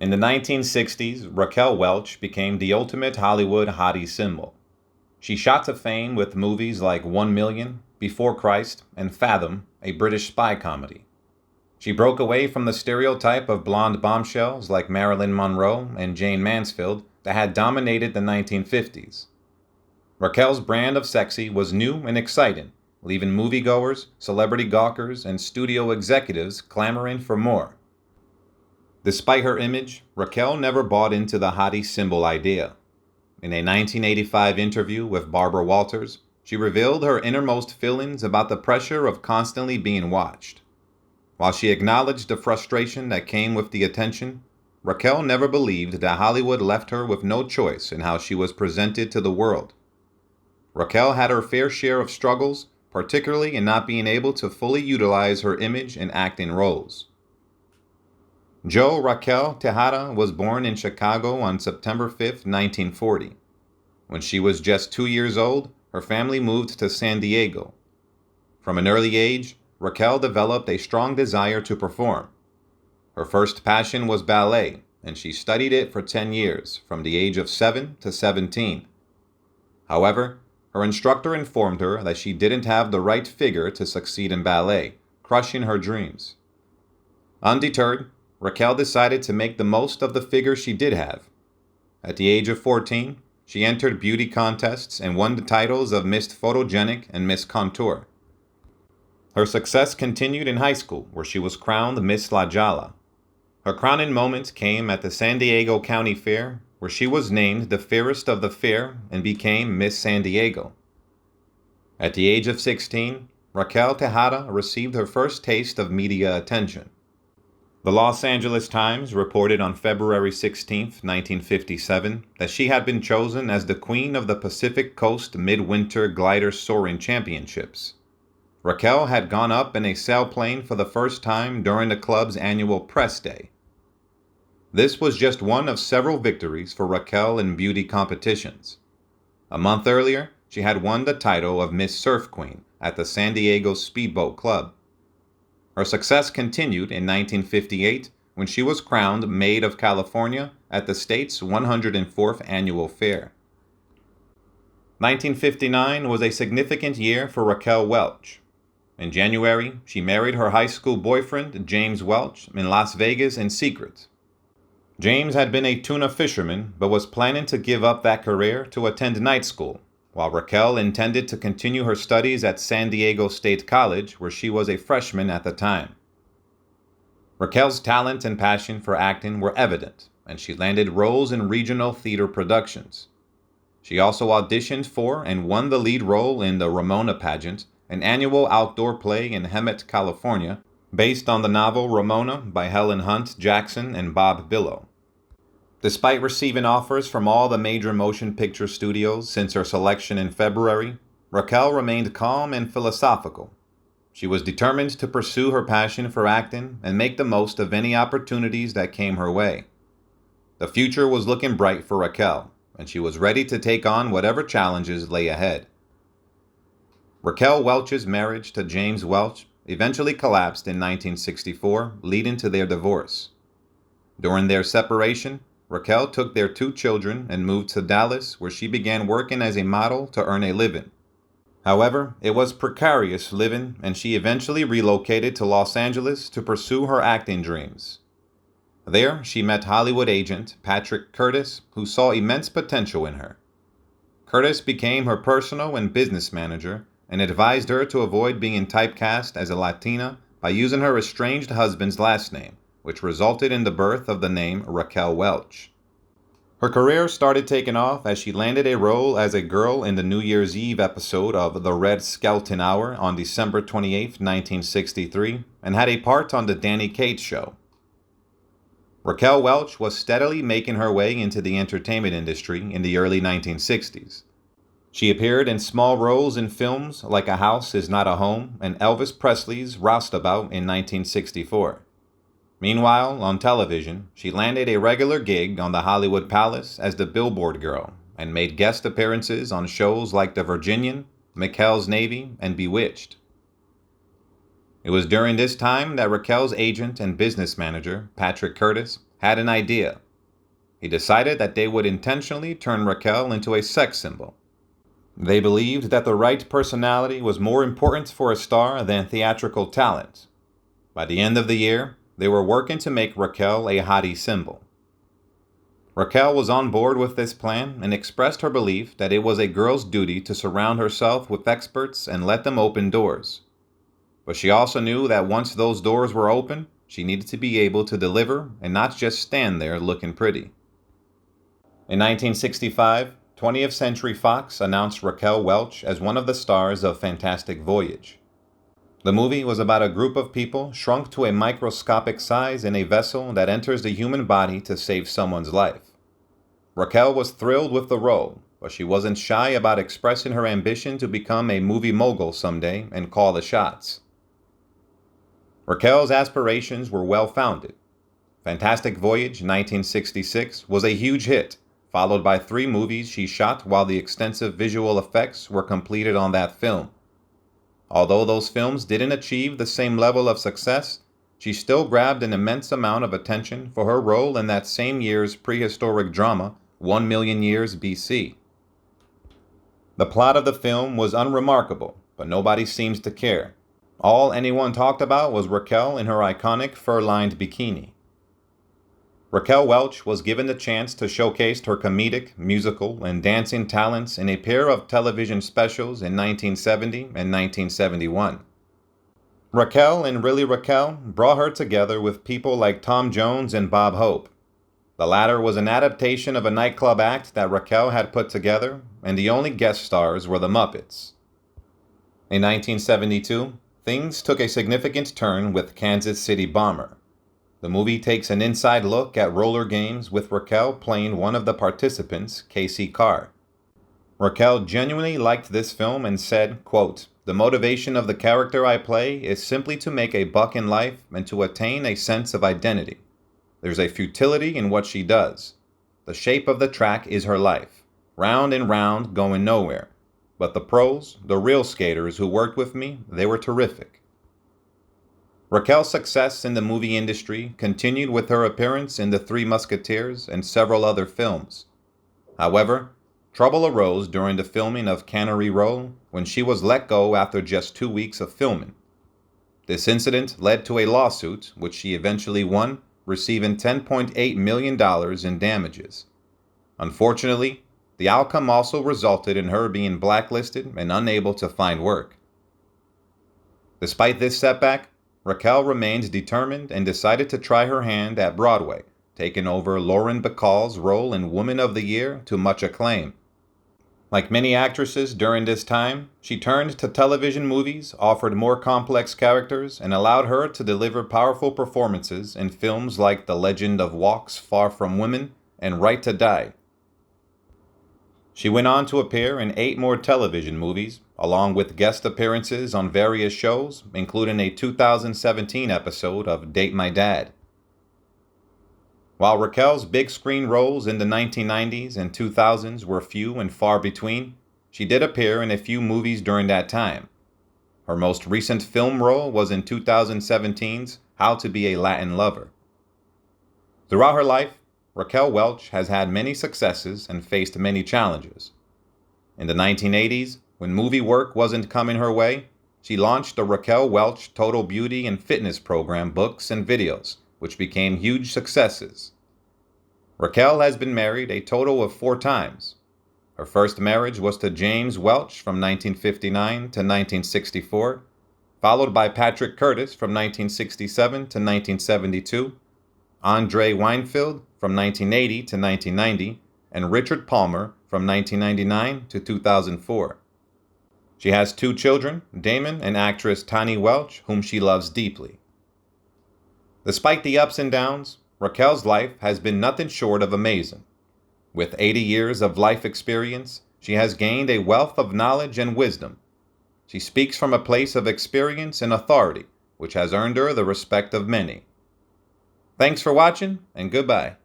In the 1960s, Raquel Welch became the ultimate Hollywood hottie symbol. She shot to fame with movies like 1 Million, Before Christ, and Fathom, a British spy comedy. She broke away from the stereotype of blonde bombshells like Marilyn Monroe and Jane Mansfield that had dominated the 1950s. Raquel's brand of sexy was new and exciting, leaving moviegoers, celebrity gawkers, and studio executives clamoring for more. Despite her image, Raquel never bought into the hottie symbol idea. In a 1985 interview with Barbara Walters, she revealed her innermost feelings about the pressure of constantly being watched. While she acknowledged the frustration that came with the attention, Raquel never believed that Hollywood left her with no choice in how she was presented to the world. Raquel had her fair share of struggles, particularly in not being able to fully utilize her image in acting roles. Jo Raquel Tejada was born in Chicago on September 5, 1940. When she was just 2 years old, her family moved to San Diego. From an early age, Raquel developed a strong desire to perform. Her first passion was ballet, and she studied it for 10 years, from the age of 7 to 17. However, her instructor informed her that she didn't have the right figure to succeed in ballet, crushing her dreams. Undeterred, Raquel decided to make the most of the figure she did have. At the age of 14, she entered beauty contests and won the titles of Miss Photogenic and Miss Contour. Her success continued in high school, where she was crowned Miss La Jala. Her crowning moment came at the San Diego County Fair, where she was named the fairest of the fair and became Miss San Diego. At the age of 16, Raquel Tejada received her first taste of media attention. The Los Angeles Times reported on February 16, 1957, that she had been chosen as the Queen of the Pacific Coast Midwinter Glider Soaring Championships. Raquel had gone up in a sailplane for the first time during the club's annual press day. This was just one of several victories for Raquel in beauty competitions. A month earlier, she had won the title of Miss Surf Queen at the San Diego Speedboat Club. Her success continued in 1958 when she was crowned Maid of California at the state's 104th Annual Fair. 1959 was a significant year for Raquel Welch. In January, she married her high school boyfriend, James Welch, in Las Vegas in secret. James had been a tuna fisherman, but was planning to give up that career to attend night school, while Raquel intended to continue her studies at San Diego State College, where she was a freshman at the time. Raquel's talent and passion for acting were evident, and she landed roles in regional theater productions. She also auditioned for and won the lead role in the Ramona Pageant, an annual outdoor play in Hemet, California, based on the novel Ramona by Helen Hunt Jackson and Bob Billow. Despite receiving offers from all the major motion picture studios since her selection in February, Raquel remained calm and philosophical. She was determined to pursue her passion for acting and make the most of any opportunities that came her way. The future was looking bright for Raquel, and she was ready to take on whatever challenges lay ahead. Raquel Welch's marriage to James Welch eventually collapsed in 1964, leading to their divorce. During their separation, Raquel took their 2 children and moved to Dallas, where she began working as a model to earn a living. However, it was precarious living, and she eventually relocated to Los Angeles to pursue her acting dreams. There, she met Hollywood agent Patrick Curtis, who saw immense potential in her. Curtis became her personal and business manager and advised her to avoid being typecast as a Latina by using her estranged husband's last name, which resulted in the birth of the name Raquel Welch. Her career started taking off as she landed a role as a girl in the New Year's Eve episode of The Red Skelton Hour on December 28, 1963, and had a part on The Danny Kaye Show. Raquel Welch was steadily making her way into the entertainment industry in the early 1960s. She appeared in small roles in films like A House Is Not a Home and Elvis Presley's Roustabout in 1964. Meanwhile, on television, she landed a regular gig on the Hollywood Palace as the Billboard Girl and made guest appearances on shows like The Virginian, McHale's Navy, and Bewitched. It was during this time that Raquel's agent and business manager, Patrick Curtis, had an idea. He decided that they would intentionally turn Raquel into a sex symbol. They believed that the right personality was more important for a star than theatrical talent. By the end of the year, they were working to make Raquel a hottie symbol. Raquel was on board with this plan and expressed her belief that it was a girl's duty to surround herself with experts and let them open doors. But she also knew that once those doors were open, she needed to be able to deliver and not just stand there looking pretty. In 1965, 20th Century Fox announced Raquel Welch as one of the stars of Fantastic Voyage. The movie was about a group of people shrunk to a microscopic size in a vessel that enters the human body to save someone's life. Raquel was thrilled with the role, but she wasn't shy about expressing her ambition to become a movie mogul someday and call the shots. Raquel's aspirations were well-founded. Fantastic Voyage 1966 was a huge hit, followed by 3 movies she shot while the extensive visual effects were completed on that film. Although those films didn't achieve the same level of success, she still grabbed an immense amount of attention for her role in that same year's prehistoric drama, 1 Million Years BC. The plot of the film was unremarkable, but nobody seems to care. All anyone talked about was Raquel in her iconic fur-lined bikini. Raquel Welch was given the chance to showcase her comedic, musical, and dancing talents in a pair of television specials in 1970 and 1971. Raquel and Really Raquel brought her together with people like Tom Jones and Bob Hope. The latter was an adaptation of a nightclub act that Raquel had put together, and the only guest stars were the Muppets. In 1972, things took a significant turn with Kansas City Bomber. The movie takes an inside look at roller games with Raquel playing one of the participants, Casey Carr. Raquel genuinely liked this film and said, quote, "The motivation of the character I play is simply to make a buck in life and to attain a sense of identity. There's a futility in what she does. The shape of the track is her life, round and round, going nowhere. But the pros, the real skaters who worked with me, they were terrific." Raquel's success in the movie industry continued with her appearance in The Three Musketeers and several other films. However, trouble arose during the filming of Cannery Row when she was let go after just 2 weeks of filming. This incident led to a lawsuit, which she eventually won, receiving $10.8 million in damages. Unfortunately, the outcome also resulted in her being blacklisted and unable to find work. Despite this setback, Raquel remained determined and decided to try her hand at Broadway, taking over Lauren Bacall's role in Woman of the Year to much acclaim. Like many actresses during this time, she turned to television movies, offered more complex characters, and allowed her to deliver powerful performances in films like The Legend of Walks Far From Women and Right to Die. She went on to appear in 8 more television movies, along with guest appearances on various shows, including a 2017 episode of Date My Dad. While Raquel's big screen roles in the 1990s and 2000s were few and far between, she did appear in a few movies during that time. Her most recent film role was in 2017's How to Be a Latin Lover. Throughout her life, Raquel Welch has had many successes and faced many challenges. In the 1980s, when movie work wasn't coming her way, she launched the Raquel Welch Total Beauty and Fitness Program books and videos, which became huge successes. Raquel has been married a total of 4 times. Her first marriage was to James Welch from 1959 to 1964, followed by Patrick Curtis from 1967 to 1972, Andre Weinfeld from 1980 to 1990, and Richard Palmer from 1999 to 2004. She has 2 children, Damon and actress Tani Welch, whom she loves deeply. Despite the ups and downs, Raquel's life has been nothing short of amazing. With 80 years of life experience, she has gained a wealth of knowledge and wisdom. She speaks from a place of experience and authority, which has earned her the respect of many. Thanks for watching, and goodbye.